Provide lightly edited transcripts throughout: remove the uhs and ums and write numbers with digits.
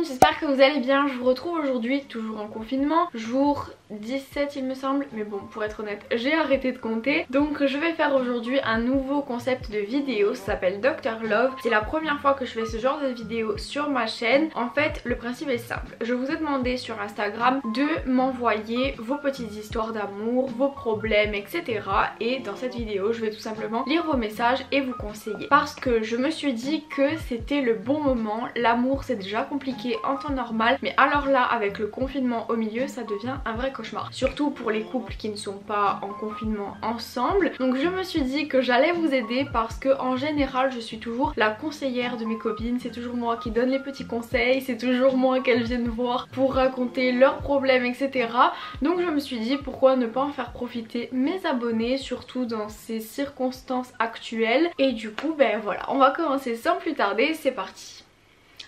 monde, j'espère que vous allez bien. Je vous retrouve aujourd'hui, toujours en confinement, jour 17 il me semble, mais bon, pour être honnête, j'ai arrêté de compter. Donc je vais faire aujourd'hui un nouveau concept de vidéo, ça s'appelle Dr Love. C'est la première fois que je fais ce genre de vidéo sur ma chaîne. En fait, le principe est simple. Je vous ai demandé sur Instagram de m'envoyer vos petites histoires d'amour, vos problèmes, etc. Et dans cette vidéo, je vais tout simplement lire vos messages et vous conseiller. Parce que je me suis dit que c'était le bon moment. L'amour, c'est déjà compliqué en temps normal, mais alors là, avec le confinement au milieu, ça devient un vrai cauchemar. Surtout pour les couples qui ne sont pas en confinement ensemble. Donc je me suis dit que j'allais vous aider parce que en général, je suis toujours la conseillère de mes copines. C'est toujours moi qui donne les petits conseils, c'est toujours moi qu'elles viennent voir pour raconter leurs problèmes, etc. Donc je me suis dit pourquoi ne pas en faire profiter mes abonnés, surtout dans ces circonstances actuelles. Et du coup, ben voilà, on va commencer sans plus tarder, c'est parti.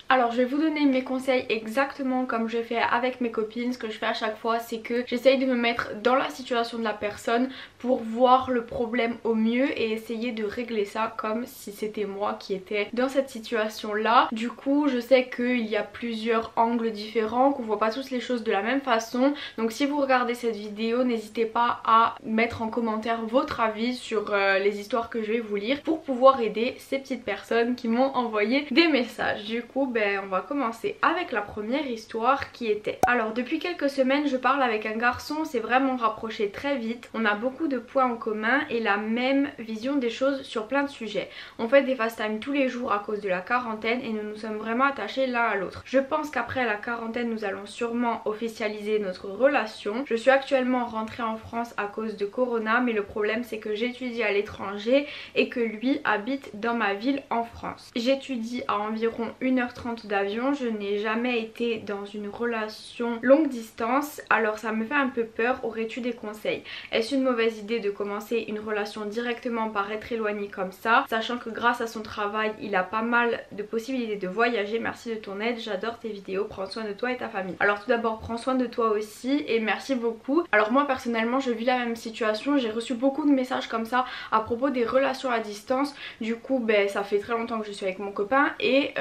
Alors je vais vous donner mes conseils exactement comme je fais avec mes copines. Ce que je fais à chaque fois, c'est que j'essaye de me mettre dans la situation de la personne pour voir le problème au mieux et essayer de régler ça comme si c'était moi qui étais dans cette situation là. Du coup je sais qu'il y a plusieurs angles différents, qu'on voit pas tous les choses de la même façon. Donc si vous regardez cette vidéo, n'hésitez pas à mettre en commentaire votre avis sur les histoires que je vais vous lire pour pouvoir aider ces petites personnes qui m'ont envoyé des messages. Du coup on va commencer avec la première histoire qui était... Alors depuis quelques semaines je parle avec un garçon, c'est vraiment rapproché très vite. On a beaucoup de points en commun et la même vision des choses sur plein de sujets. On fait des FaceTime tous les jours à cause de la quarantaine et nous nous sommes vraiment attachés l'un à l'autre. Je pense qu'après la quarantaine nous allons sûrement officialiser notre relation. Je suis actuellement rentrée en France à cause de Corona, mais le problème c'est que j'étudie à l'étranger et que lui habite dans ma ville en France. J'étudie à environ 1h30 d'avion, je n'ai jamais été dans une relation longue distance, alors ça me fait un peu peur. Aurais-tu des conseils? Est-ce une mauvaise idée de commencer une relation directement par être éloigné comme ça, sachant que grâce à son travail il a pas mal de possibilités de voyager? Merci de ton aide, j'adore tes vidéos, prends soin de toi et ta famille. Alors tout d'abord prends soin de toi aussi et merci beaucoup. Alors moi personnellement je vis la même situation, j'ai reçu beaucoup de messages comme ça à propos des relations à distance. Du coup ça fait très longtemps que je suis avec mon copain et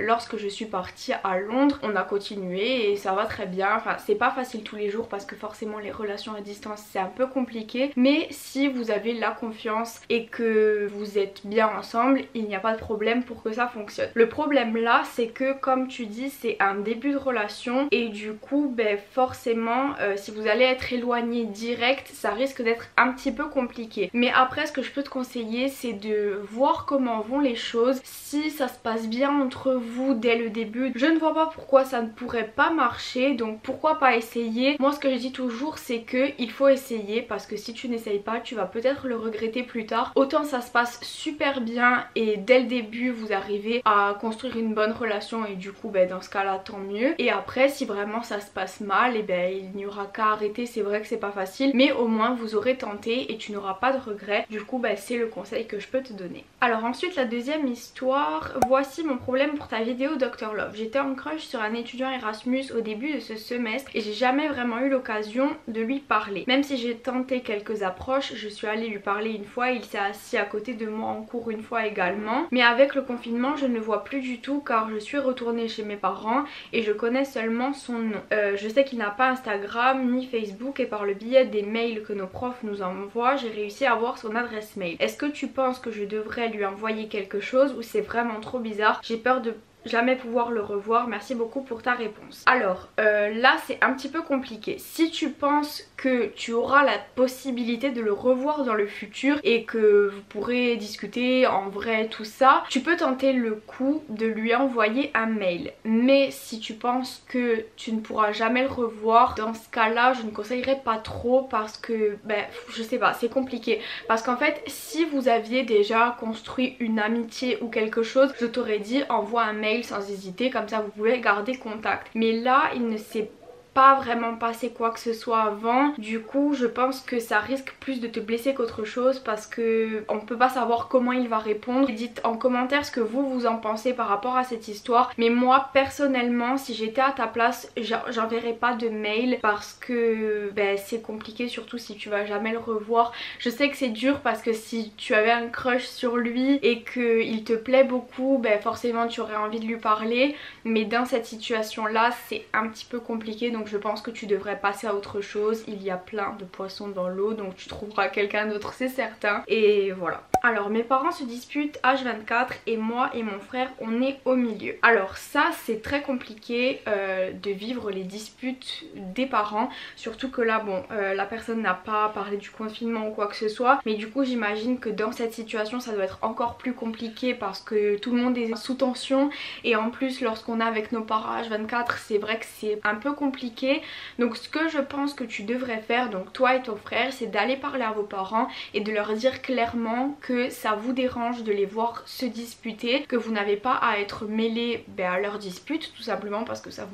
lorsque je suis partie à Londres, on a continué et ça va très bien. Enfin c'est pas facile tous les jours parce que forcément les relations à distance c'est un peu compliqué, mais si vous avez la confiance et que vous êtes bien ensemble, il n'y a pas de problème pour que ça fonctionne. Le problème là c'est que comme tu dis c'est un début de relation et du coup forcément si vous allez être éloigné direct ça risque d'être un petit peu compliqué. Mais après ce que je peux te conseiller c'est de voir comment vont les choses. Si ça se passe bien entre vous dès le début, je ne vois pas pourquoi ça ne pourrait pas marcher, donc pourquoi pas essayer. Moi ce que je dis toujours c'est que il faut essayer parce que si tu n'essayes pas tu vas peut-être le regretter plus tard. Autant ça se passe super bien et dès le début vous arrivez à construire une bonne relation et du coup dans ce cas là tant mieux. Et après si vraiment ça se passe mal et il n'y aura qu'à arrêter. C'est vrai que c'est pas facile mais au moins vous aurez tenté et tu n'auras pas de regrets. Du coup c'est le conseil que je peux te donner. Alors ensuite la deuxième histoire, voici mon problème pour ta vidéo Dr Love. J'étais en crush sur un étudiant Erasmus au début de ce semestre et j'ai jamais vraiment eu l'occasion de lui parler. Même si j'ai tenté quelques approches, je suis allée lui parler une fois, il s'est assis à côté de moi en cours une fois également. Mais avec le confinement je ne le vois plus du tout car je suis retournée chez mes parents et je connais seulement son nom. Je sais qu'il n'a pas Instagram ni Facebook et par le biais des mails que nos profs nous envoient, j'ai réussi à avoir son adresse mail. Est-ce que tu penses que je devrais lui envoyer quelque chose ou c'est vraiment trop bizarre? J'ai peur de jamais pouvoir le revoir. Merci beaucoup pour ta réponse. Alors là c'est un petit peu compliqué. Si tu penses que tu auras la possibilité de le revoir dans le futur et que vous pourrez discuter en vrai tout ça, tu peux tenter le coup de lui envoyer un mail. Mais si tu penses que tu ne pourras jamais le revoir, dans ce cas là je ne conseillerais pas trop parce que je sais pas, c'est compliqué. Parce qu'en fait si vous aviez déjà construit une amitié ou quelque chose, je t'aurais dit envoie un mail sans hésiter, comme ça vous pouvez garder contact. Mais là il ne s'est pas vraiment passé quoi que ce soit avant. Du coup je pense que ça risque plus de te blesser qu'autre chose parce que on peut pas savoir comment il va répondre. Dites en commentaire ce que vous en pensez par rapport à cette histoire, mais moi personnellement si j'étais à ta place j'enverrais pas de mail parce que c'est compliqué, surtout si tu vas jamais le revoir. Je sais que c'est dur parce que si tu avais un crush sur lui et qu'il te plaît beaucoup, forcément tu aurais envie de lui parler, mais dans cette situation là c'est un petit peu compliqué, donc je pense que tu devrais passer à autre chose. Il y a plein de poissons dans l'eau, donc tu trouveras quelqu'un d'autre, c'est certain. Et voilà. Alors mes parents se disputent H24 et moi et mon frère on est au milieu. Alors ça c'est très compliqué de vivre les disputes des parents, surtout que là bon la personne n'a pas parlé du confinement ou quoi que ce soit, mais du coup j'imagine que dans cette situation ça doit être encore plus compliqué parce que tout le monde est sous tension, et en plus lorsqu'on est avec nos parents H24 c'est vrai que c'est un peu compliqué. Donc ce que je pense que tu devrais faire, donc toi et ton frère, c'est d'aller parler à vos parents et de leur dire clairement que ça vous dérange de les voir se disputer, que vous n'avez pas à être mêlé à leur dispute tout simplement parce que ça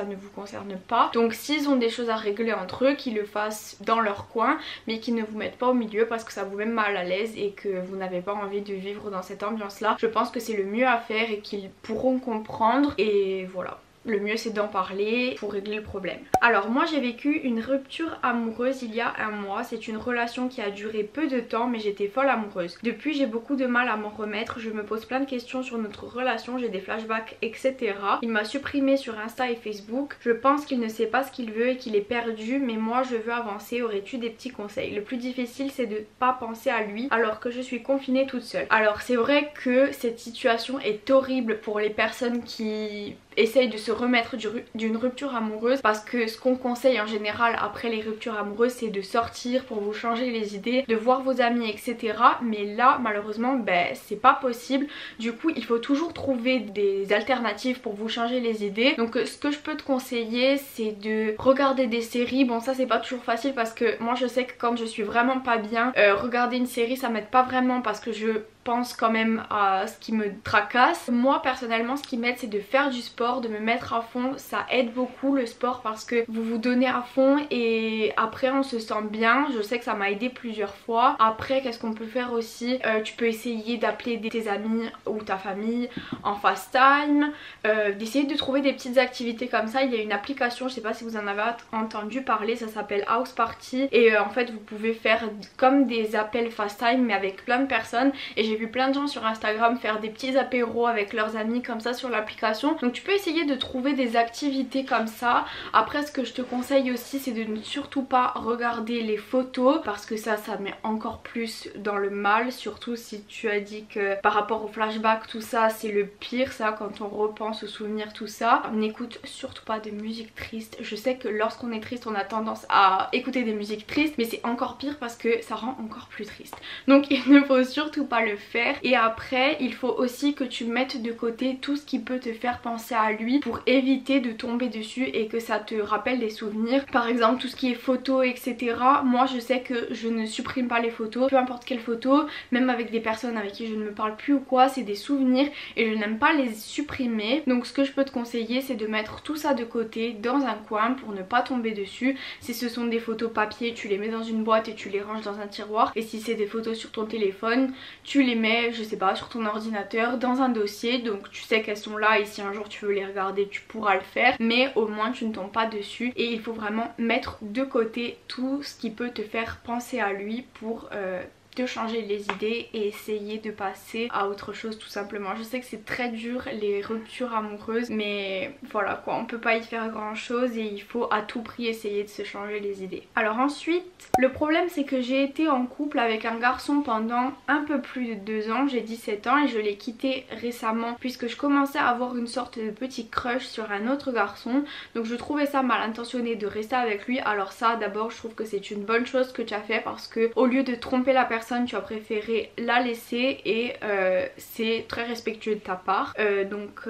ne vous concerne pas. Donc s'ils ont des choses à régler entre eux, qu'ils le fassent dans leur coin mais qu'ils ne vous mettent pas au milieu parce que ça vous met mal à l'aise et que vous n'avez pas envie de vivre dans cette ambiance là. Je pense que c'est le mieux à faire et qu'ils pourront comprendre, et voilà. Le mieux c'est d'en parler pour régler le problème. Alors moi j'ai vécu une rupture amoureuse il y a un mois. C'est une relation qui a duré peu de temps mais j'étais folle amoureuse. Depuis j'ai beaucoup de mal à m'en remettre. Je me pose plein de questions sur notre relation, j'ai des flashbacks etc. Il m'a supprimé sur Insta et Facebook. Je pense qu'il ne sait pas ce qu'il veut et qu'il est perdu, mais moi je veux avancer. Aurais-tu des petits conseils? Le plus difficile c'est de pas penser à lui alors que je suis confinée toute seule. Alors c'est vrai que cette situation est horrible pour les personnes qui essayent de se remettre d'une rupture amoureuse, parce que ce qu'on conseille en général après les ruptures amoureuses c'est de sortir pour vous changer les idées, de voir vos amis etc. Mais là malheureusement c'est pas possible. Du coup il faut toujours trouver des alternatives pour vous changer les idées. Donc ce que je peux te conseiller c'est de regarder des séries. Bon ça c'est pas toujours facile parce que moi je sais que quand je suis vraiment pas bien, regarder une série ça m'aide pas vraiment parce que je pense quand même à ce qui me tracasse. Moi personnellement ce qui m'aide c'est de faire du sport, de me mettre à fond. Ça aide beaucoup le sport parce que vous vous donnez à fond et après on se sent bien. Je sais que ça m'a aidé plusieurs fois. Après qu'est-ce qu'on peut faire aussi, tu peux essayer d'appeler tes amis ou ta famille en FaceTime, d'essayer de trouver des petites activités comme ça. Il y a une application, je sais pas si vous en avez entendu parler, ça s'appelle House Party, et en fait vous pouvez faire comme des appels FaceTime mais avec plein de personnes, et j'ai vu plein de gens sur Instagram faire des petits apéros avec leurs amis comme ça sur l'application. Donc tu peux essayer de trouver des activités comme ça. Après ce que je te conseille aussi c'est de ne surtout pas regarder les photos parce que ça met encore plus dans le mal, surtout si tu as dit que par rapport au flashback tout ça c'est le pire, ça, quand on repense aux souvenirs tout ça. N'écoute surtout pas de musique triste. Je sais que lorsqu'on est triste on a tendance à écouter des musiques tristes, mais c'est encore pire parce que ça rend encore plus triste. Donc il ne faut surtout pas le faire. Et après il faut aussi que tu mettes de côté tout ce qui peut te faire penser à lui pour éviter de tomber dessus et que ça te rappelle des souvenirs. Par exemple tout ce qui est photos etc. Moi je sais que je ne supprime pas les photos, peu importe quelle photo, même avec des personnes avec qui je ne me parle plus ou quoi, c'est des souvenirs et je n'aime pas les supprimer. Donc ce que je peux te conseiller c'est de mettre tout ça de côté dans un coin pour ne pas tomber dessus. Si ce sont des photos papier, tu les mets dans une boîte et tu les ranges dans un tiroir, et si c'est des photos sur ton téléphone, tu les mets je sais pas sur ton ordinateur dans un dossier, donc tu sais qu'elles sont là et si un jour tu veux les regarder tu pourras le faire, mais au moins tu ne tombes pas dessus. Et il faut vraiment mettre de côté tout ce qui peut te faire penser à lui pour de changer les idées et essayer de passer à autre chose tout simplement. Je sais que c'est très dur les ruptures amoureuses, mais voilà quoi, on peut pas y faire grand chose et il faut à tout prix essayer de se changer les idées. Alors ensuite, le problème c'est que j'ai été en couple avec un garçon pendant un peu plus de 2 ans, j'ai 17 ans et je l'ai quitté récemment puisque je commençais à avoir une sorte de petit crush sur un autre garçon, donc je trouvais ça mal intentionné de rester avec lui. Alors ça d'abord je trouve que c'est une bonne chose que tu as fait parce que au lieu de tromper la personne personne, tu as préféré la laisser et c'est très respectueux de ta part. Donc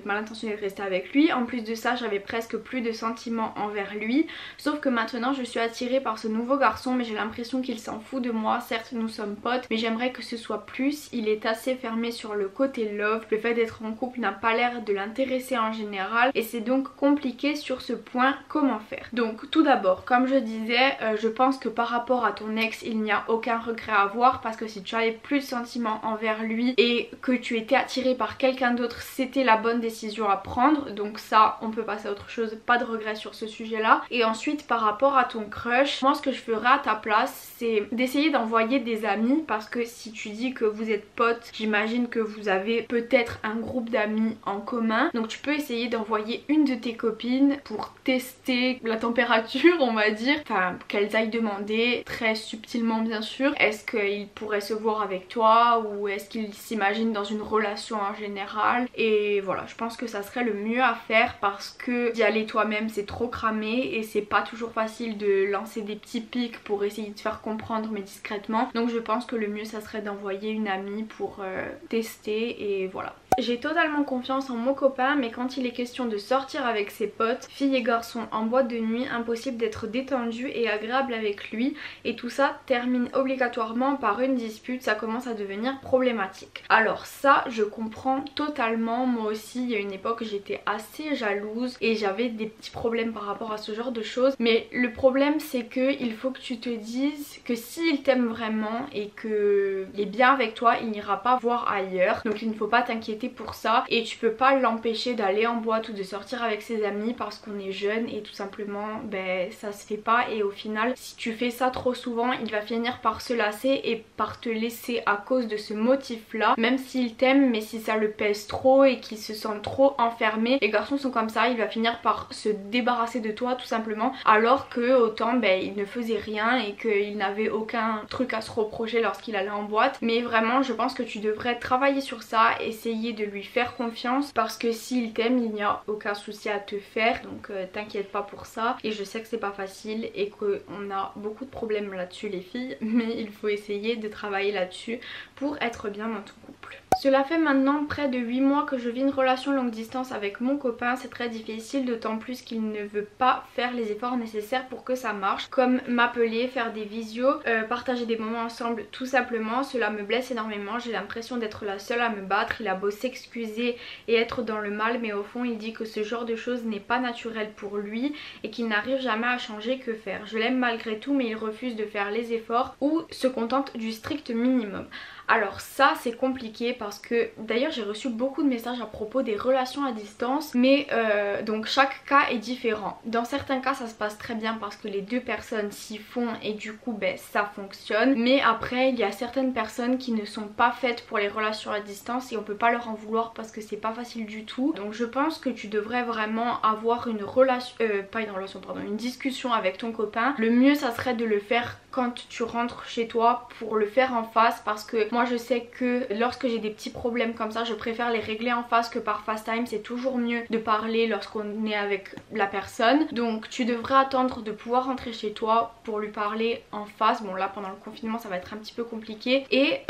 mal intentionné de rester avec lui. En plus de ça, j'avais presque plus de sentiments envers lui, sauf que maintenant je suis attirée par ce nouveau garçon, mais j'ai l'impression qu'il s'en fout de moi. Certes nous sommes potes, mais j'aimerais que ce soit plus. Il est assez fermé sur le côté love, le fait d'être en couple n'a pas l'air de l'intéresser en général et c'est donc compliqué sur ce point. Comment faire? Donc tout d'abord, comme je disais, je pense que par rapport à ton ex il n'y a aucun regret à avoir, parce que si tu avais plus de sentiments envers lui et que tu étais attirée par quelqu'un d'autre, c'était la bonne décision à prendre. Donc ça, on peut passer à autre chose, pas de regret sur ce sujet là. Et ensuite par rapport à ton crush, moi ce que je ferais à ta place c'est d'essayer d'envoyer des amis, parce que si tu dis que vous êtes potes, j'imagine que vous avez peut-être un groupe d'amis en commun, donc tu peux essayer d'envoyer une de tes copines pour tester la température on va dire, enfin qu'elles aillent demander très subtilement bien sûr, est-ce qu'il pourrait se voir avec toi ou est-ce qu'il s'imagine dans une relation en général. Et voilà, je pense que ça serait le mieux à faire, parce que d'y aller toi-même c'est trop cramé et c'est pas toujours facile de lancer des petits pics pour essayer de faire comprendre mais discrètement. Donc je pense que le mieux ça serait d'envoyer une amie pour tester et voilà. J'ai totalement confiance en mon copain, mais quand il est question de sortir avec ses potes, filles et garçons en boîte de nuit, impossible d'être détendu et agréable avec lui, et tout ça termine obligatoirement par une dispute, ça commence à devenir problématique. Alors ça je comprends totalement, moi aussi il y a une époque j'étais assez jalouse et j'avais des petits problèmes par rapport à ce genre de choses, mais le problème c'est que il faut que tu te dises que s'il t'aime vraiment et qu'il est bien avec toi, il n'ira pas voir ailleurs, donc il ne faut pas t'inquiéter pour ça, et tu peux pas l'empêcher d'aller en boîte ou de sortir avec ses amis parce qu'on est jeune et tout simplement ben ça se fait pas. Et au final si tu fais ça trop souvent, il va finir par se lasser et par te laisser à cause de ce motif là, même s'il t'aime, mais si ça le pèse trop et qu'il se sent trop enfermé. Les garçons sont comme ça, il va finir par se débarrasser de toi tout simplement, alors que autant ben il ne faisait rien et qu'il n'avait aucun truc à se reprocher lorsqu'il allait en boîte. Mais vraiment je pense que tu devrais travailler sur ça, essayer de lui faire confiance, parce que s'il t'aime il n'y a aucun souci à te faire, donc t'inquiète pas pour ça. Et je sais que c'est pas facile et qu'on a beaucoup de problèmes là-dessus les filles, mais il faut essayer de travailler là-dessus pour être bien dans ton couple. Cela fait maintenant près de 8 mois que je vis une relation longue distance avec mon copain. C'est très difficile, d'autant plus qu'il ne veut pas faire les efforts nécessaires pour que ça marche, comme m'appeler, faire des visios, partager des moments ensemble tout simplement. Cela me blesse énormément, j'ai l'impression d'être la seule à me battre. Il a beau s'excuser et être dans le mal, mais au fond il dit que ce genre de choses n'est pas naturel pour lui et qu'il n'arrive jamais à changer. Que faire? Je l'aime malgré tout, mais il refuse de faire les efforts ou se contente du strict minimum. Alors ça c'est compliqué, parce que d'ailleurs j'ai reçu beaucoup de messages à propos des relations à distance, mais donc chaque cas est différent. Dans certains cas ça se passe très bien parce que les deux personnes s'y font et du coup ben ça fonctionne, mais après il y a certaines personnes qui ne sont pas faites pour les relations à distance et on peut pas leur en vouloir parce que c'est pas facile du tout. Donc je pense que tu devrais vraiment avoir une relation, une discussion avec ton copain. Le mieux ça serait de le faire quand tu rentres chez toi, pour le faire en face, parce que moi je sais que lorsque j'ai des petits problèmes comme ça je préfère les régler en face que par FaceTime. C'est toujours mieux de parler lorsqu'on est avec la personne, donc tu devrais attendre de pouvoir rentrer chez toi pour lui parler en face. Bon là pendant le confinement ça va être un petit peu compliqué, et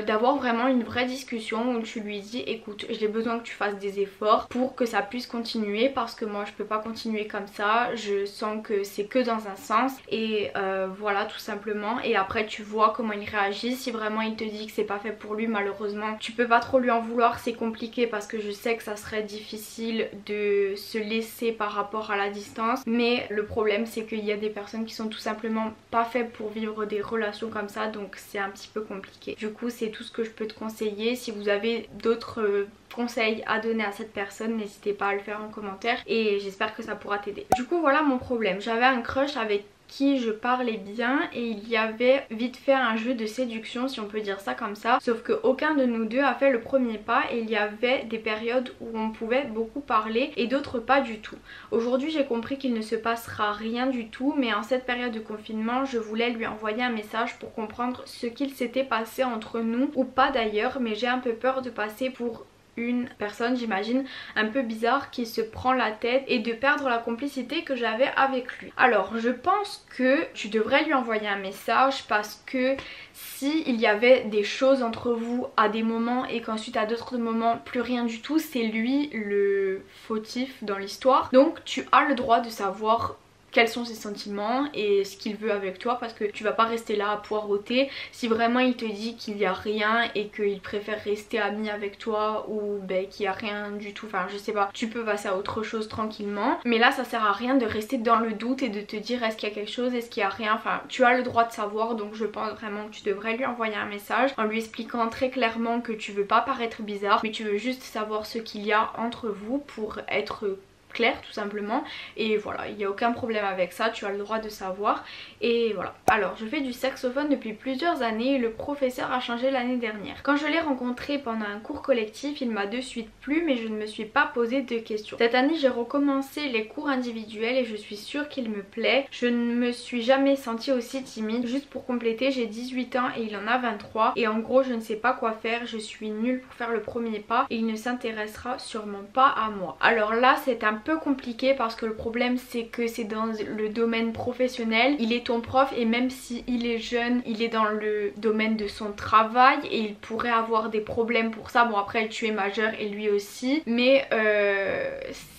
d'avoir vraiment une vraie discussion où tu lui dis écoute j'ai besoin que tu fasses des efforts pour que ça puisse continuer, parce que moi je peux pas continuer comme ça, je sens que c'est que dans un sens, et voilà tout simplement. Et après tu vois comment il réagit. Si vraiment il te dit que c'est pas fait pour lui, malheureusement tu peux pas trop lui en vouloir. C'est compliqué parce que je sais que ça serait difficile de se laisser par rapport à la distance, mais le problème c'est qu'il y a des personnes qui sont tout simplement pas faites pour vivre des relations comme ça, donc c'est un petit peu compliqué. Du coup c'est tout ce que je peux te conseiller. Si vous avez d'autres conseils à donner à cette personne, n'hésitez pas à le faire en commentaire et j'espère que ça pourra t'aider. Du coup voilà mon problème, j'avais un crush avec qui je parlais bien et il y avait vite fait un jeu de séduction, si on peut dire ça comme ça, sauf que aucun de nous deux a fait le premier pas et il y avait des périodes où on pouvait beaucoup parler et d'autres pas du tout. Aujourd'hui j'ai compris qu'il ne se passera rien du tout, mais en cette période de confinement je voulais lui envoyer un message pour comprendre ce qu'il s'était passé entre nous, ou pas d'ailleurs, mais j'ai un peu peur de passer pour une personne, j'imagine, un peu bizarre qui se prend la tête et de perdre la complicité que j'avais avec lui. Alors je pense que tu devrais lui envoyer un message parce que si il y avait des choses entre vous à des moments et qu'ensuite à d'autres moments plus rien du tout, c'est lui le fautif dans l'histoire. Donc tu as le droit de savoir quels sont ses sentiments et ce qu'il veut avec toi, parce que tu vas pas rester là à poireauter. Si vraiment il te dit qu'il n'y a rien et qu'il préfère rester ami avec toi ou qu'il n'y a rien du tout, enfin je sais pas, tu peux passer à autre chose tranquillement. Mais là ça sert à rien de rester dans le doute et de te dire est-ce qu'il y a quelque chose, est-ce qu'il y a rien, enfin tu as le droit de savoir. Donc je pense vraiment que tu devrais lui envoyer un message en lui expliquant très clairement que tu veux pas paraître bizarre mais tu veux juste savoir ce qu'il y a entre vous pour être clair tout simplement, et voilà, il n'y a aucun problème avec ça, tu as le droit de savoir. Et voilà. Alors je fais du saxophone depuis plusieurs années et le professeur a changé l'année dernière. Quand je l'ai rencontré pendant un cours collectif, il m'a de suite plu mais je ne me suis pas posé de questions. Cette année j'ai recommencé les cours individuels et je suis sûre qu'il me plaît. Je ne me suis jamais sentie aussi timide. Juste pour compléter, j'ai 18 ans et il en a 23 et en gros je ne sais pas quoi faire, je suis nulle pour faire le premier pas et il ne s'intéressera sûrement pas à moi. Alors là c'est un peu compliqué parce que le problème c'est que c'est dans le domaine professionnel, il est ton prof et même si il est jeune, il est dans le domaine de son travail et il pourrait avoir des problèmes pour ça. Bon après tu es majeur et lui aussi, mais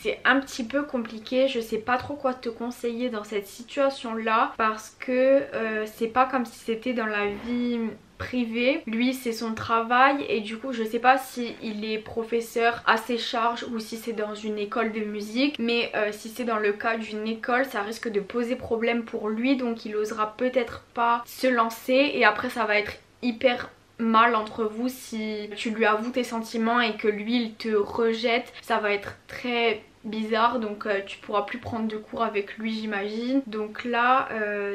c'est un petit peu compliqué, je sais pas trop quoi te conseiller dans cette situation là parce que c'est pas comme si c'était dans la vie privé, lui c'est son travail et du coup je sais pas si il est professeur à ses charges ou si c'est dans une école de musique, mais si c'est dans le cas d'une école ça risque de poser problème pour lui, donc il osera peut-être pas se lancer et après ça va être hyper mal entre vous si tu lui avoues tes sentiments et que lui il te rejette, ça va être très bizarre, donc tu pourras plus prendre de cours avec lui j'imagine. Donc là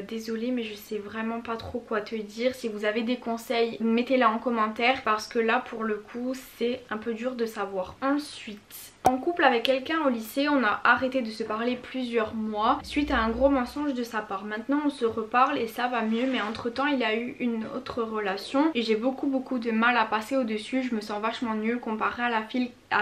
désolée mais je sais vraiment pas trop quoi te dire. Si vous avez des conseils mettez-les en commentaire parce que là pour le coup c'est un peu dur de savoir. Ensuite, en couple avec quelqu'un au lycée, on a arrêté de se parler plusieurs mois suite à un gros mensonge de sa part. Maintenant on se reparle et ça va mieux, mais entre temps il a eu une autre relation et j'ai beaucoup de mal à passer au dessus. Je me sens vachement nulle comparée à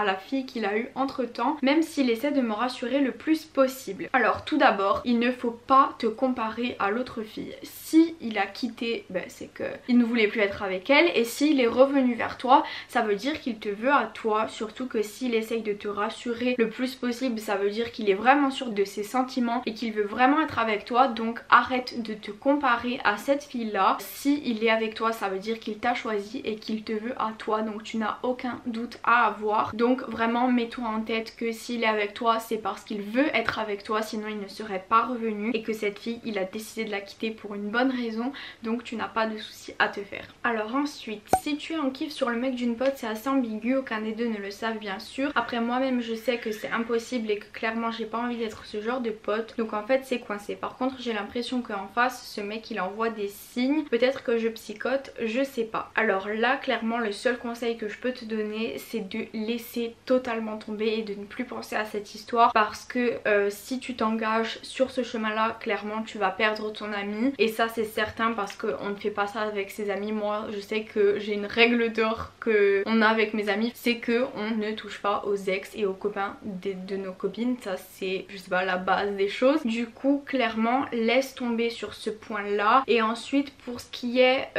la fille qu'il a eu entre temps, même s'il essaie de me rassurer le plus possible. Alors tout d'abord, il ne faut pas te comparer à l'autre fille. Si il a quitté, c'est que il ne voulait plus être avec elle, et s'il est revenu vers toi, ça veut dire qu'il te veut à toi, surtout que s'il essaye de te rassurer le plus possible, ça veut dire qu'il est vraiment sûr de ses sentiments et qu'il veut vraiment être avec toi. Donc arrête de te comparer à cette fille là. Si il est avec toi, ça veut dire qu'il t'a choisi et qu'il te veut à toi, donc tu n'as aucun doute à avoir. Donc vraiment mets-toi en tête que s'il est avec toi c'est parce qu'il veut être avec toi, sinon il ne serait pas revenu, et que cette fille il a décidé de la quitter pour une bonne raison, donc tu n'as pas de soucis à te faire. Alors ensuite, si tu es en kiff sur le mec d'une pote, c'est assez ambigu, aucun des deux ne le savent bien sûr. Après moi-même je sais que c'est impossible et que clairement j'ai pas envie d'être ce genre de pote, donc en fait c'est coincé. Par contre j'ai l'impression qu'en face ce mec il envoie des signes, peut-être que je psychote, je sais pas. Alors là clairement le seul conseil que je peux te donner c'est de laisser totalement tomber et de ne plus penser à cette histoire, parce que si tu t'engages sur ce chemin là clairement tu vas perdre ton ami, et ça c'est certain parce qu'on ne fait pas ça avec ses amis. Moi je sais que j'ai une règle d'or que on a avec mes amis, c'est que on ne touche pas aux ex et aux copains de nos copines, ça c'est je sais pas la base des choses. Du coup clairement laisse tomber sur ce point là. Et ensuite pour ce qui est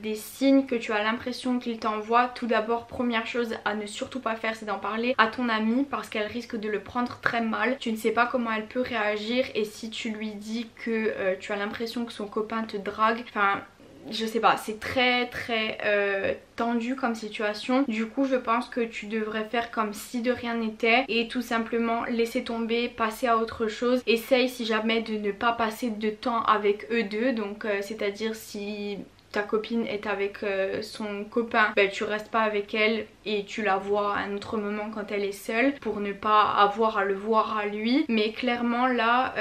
des signes que tu as l'impression qu'il t'envoie, tout d'abord première chose à ne surtout pas faire c'est d'en parler à ton amie parce qu'elle risque de le prendre très mal. Tu ne sais pas comment elle peut réagir, et si tu lui dis que tu as l'impression que son copain te drague, enfin je sais pas, c'est très tendu comme situation. Du coup je pense que tu devrais faire comme si de rien n'était et tout simplement laisser tomber, passer à autre chose. Essaye si jamais de ne pas passer de temps avec eux deux, donc c'est à dire si ta copine est avec son copain, tu restes pas avec elle et tu la vois à un autre moment quand elle est seule pour ne pas avoir à le voir à lui. Mais clairement là,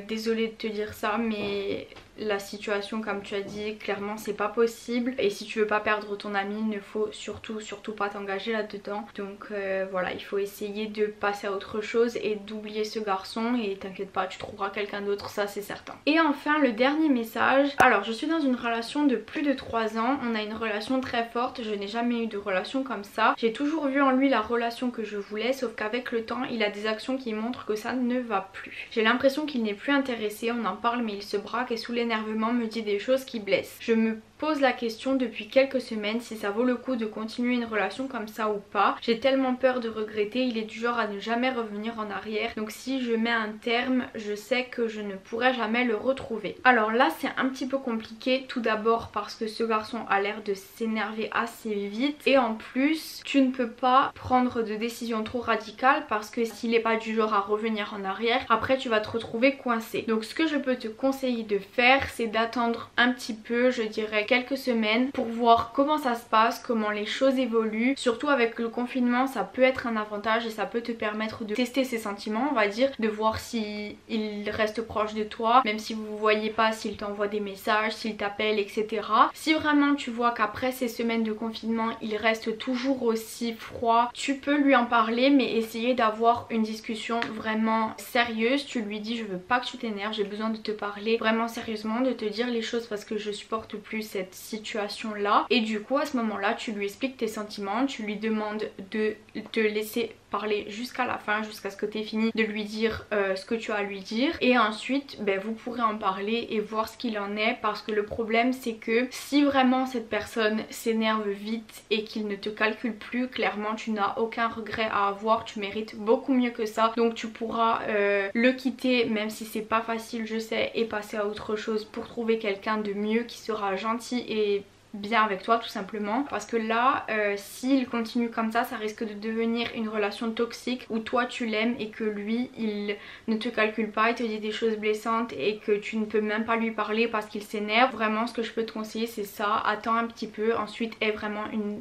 désolée de te dire ça, mais la situation comme tu as dit, clairement c'est pas possible. Et si tu veux pas perdre ton ami, il ne faut surtout pas t'engager là-dedans. Donc voilà, il faut essayer de passer à autre chose et d'oublier ce garçon. Et t'inquiète pas, tu trouveras quelqu'un d'autre, ça c'est certain. Et enfin le dernier message. Alors je suis dans une relation de plus de 3 ans. On a une relation très forte, je n'ai jamais eu de relation comme ça. J'ai toujours vu en lui la relation que je voulais, sauf qu'avec le temps il a des actions qui montrent que ça ne va plus. J'ai l'impression qu'il n'est plus intéressé, on en parle mais il se braque et sous l'énervement me dit des choses qui blessent. Je me pose la question depuis quelques semaines si ça vaut le coup de continuer une relation comme ça ou pas. J'ai tellement peur de regretter, il est du genre à ne jamais revenir en arrière, donc si je mets un terme, je sais que je ne pourrai jamais le retrouver. Alors là c'est un petit peu compliqué, tout d'abord parce que ce garçon a l'air de s'énerver assez vite et en plus tu ne peux pas prendre de décision trop radicale parce que s'il n'est pas du genre à revenir en arrière, après tu vas te retrouver coincé. Donc ce que je peux te conseiller de faire, c'est d'attendre un petit peu, je dirais quelques semaines, pour voir comment ça se passe, comment les choses évoluent. Surtout avec le confinement, ça peut être un avantage et ça peut te permettre de tester ses sentiments, on va dire, de voir si il reste proche de toi, même si vous ne voyez pas, s'il t'envoie des messages, s'il t'appelle, etc. Si vraiment tu vois qu'après ces semaines de confinement, il reste toujours aussi froid, tu peux lui en parler, mais essayer d'avoir une discussion vraiment sérieuse. Tu lui dis je veux pas que tu t'énerves, j'ai besoin de te parler vraiment sérieusement, de te dire les choses parce que je supporte plus cette situation là. Et du coup à ce moment là tu lui expliques tes sentiments, tu lui demandes de te laisser parler jusqu'à la fin, jusqu'à ce que tu aies fini de lui dire ce que tu as à lui dire, et ensuite vous pourrez en parler et voir ce qu'il en est, parce que le problème c'est que si vraiment cette personne s'énerve vite et qu'il ne te calcule plus, clairement tu n'as aucun regret à avoir, tu mérites beaucoup mieux que ça, donc tu pourras le quitter même si c'est pas facile je sais, et passer à autre chose pour trouver quelqu'un de mieux qui sera gentil et bien avec toi tout simplement, parce que là s'il continue comme ça risque de devenir une relation toxique où toi tu l'aimes et que lui il ne te calcule pas, il te dit des choses blessantes et que tu ne peux même pas lui parler parce qu'il s'énerve. Vraiment ce que je peux te conseiller c'est ça, attends un petit peu, ensuite aie vraiment une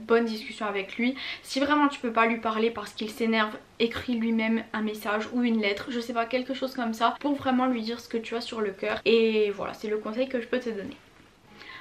bonne discussion avec lui. Si vraiment tu peux pas lui parler parce qu'il s'énerve, écris lui-même un message ou une lettre, je sais pas, quelque chose comme ça, pour vraiment lui dire ce que tu as sur le cœur. Et voilà, c'est le conseil que je peux te donner.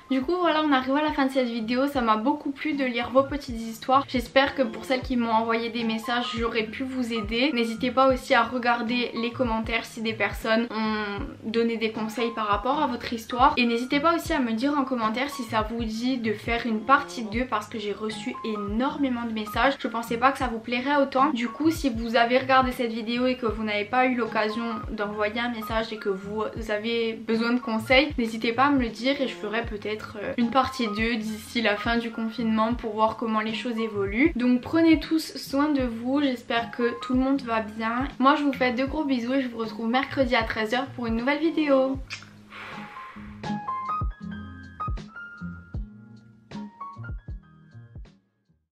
Du coup voilà, on arrive à la fin de cette vidéo, ça m'a beaucoup plu de lire vos petites histoires. J'espère que pour celles qui m'ont envoyé des messages, j'aurais pu vous aider. N'hésitez pas aussi à regarder les commentaires si des personnes ont donné des conseils par rapport à votre histoire. Et n'hésitez pas aussi à me dire en commentaire si ça vous dit de faire une partie 2, parce que j'ai reçu énormément de messages. Je pensais pas que ça vous plairait autant. Du coup si vous avez regardé cette vidéo et que vous n'avez pas eu l'occasion d'envoyer un message et que vous avez besoin de conseils, n'hésitez pas à me le dire et je ferai peut-être une partie 2 d'ici la fin du confinement pour voir comment les choses évoluent. Donc prenez tous soin de vous, j'espère que tout le monde va bien. Moi je vous fais de gros bisous et je vous retrouve mercredi à 13 h pour une nouvelle vidéo.